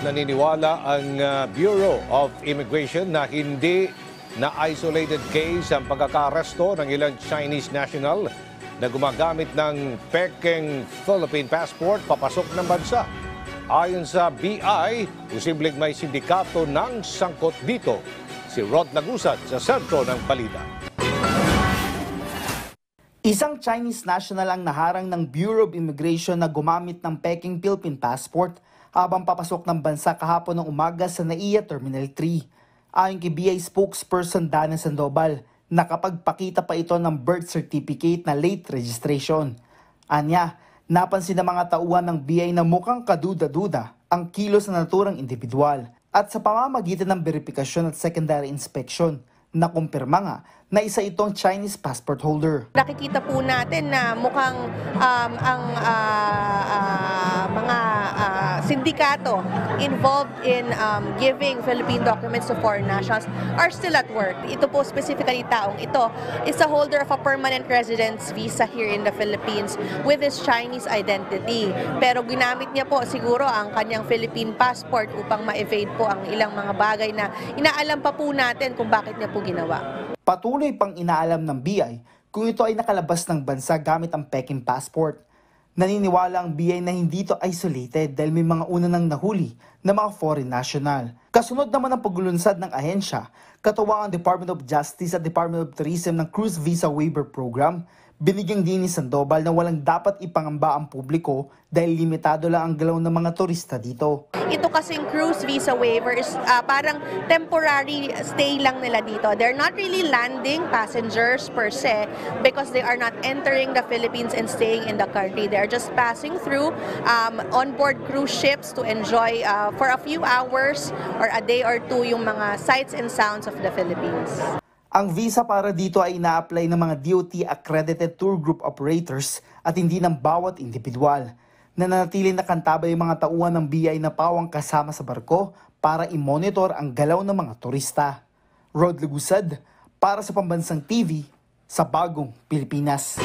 Naniniwala ang Bureau of Immigration na hindi na isolated case ang pagkakaresto ng ilang Chinese national na gumagamit ng pekeng Philippine passport papasok ng bansa. Ayon sa BI, posibleng may sindikato ng sangkot dito. Si Rod Nagusad sa sentro ng balita. Isang Chinese national ang naharang ng Bureau of Immigration na gumamit ng pekeng Philippine passport habang papasok ng bansa kahapon ng umaga sa NAIA Terminal 3. Ayon kay BI spokesperson Dana Sandoval, nakapagpakita pa ito ng birth certificate na late registration. Anya, napansin ng mga tauhan ng BI na mukhang kaduda-duda ang kilos na naturang individual at sa pamamagitan ng verifikasyon at secondary inspection, nakumpirma nga na isa itong Chinese passport holder. Nakikita po natin na mukhang mga sindikato involved in giving Philippine documents to foreign nationals are still at work. Ito po specifically taong ito is a holder of a permanent residence visa here in the Philippines with his Chinese identity. Pero ginamit niya po siguro ang kanyang Philippine passport upang ma-evade po ang ilang mga bagay na inaalam pa po natin kung bakit niya po ginawa. Patuloy pang inaalam ng BI kung ito ay nakalabas ng bansa gamit ang Peking passport. Naniniwala ang BI na hindi ito isolated dahil may mga una nang nahuli na mga foreign national. Kasunod naman ang paglulunsad ng ahensya, katuwang ang Department of Justice at Department of Tourism ng Cruise Visa Waiver Program, binigyang din ni Sandoval na walang dapat ipangamba ang publiko dahil limitado lang ang galaw ng mga turista dito. Ito kasing cruise visa waiver is parang temporary stay lang nila dito. They're not really landing passengers per se because they are not entering the Philippines and staying in the country. They're just passing through onboard cruise ships to enjoy for a few hours or a day or two yung mga sights and sounds of the Philippines. Ang visa para dito ay ina-apply ng mga DOT-accredited tour group operators at hindi ng bawat individual. Nananatiling nakantabay yung mga tauhan ng BI na pawang kasama sa barko para i-monitor ang galaw ng mga turista. Rod Nagusad para sa Pambansang TV sa Bagong Pilipinas.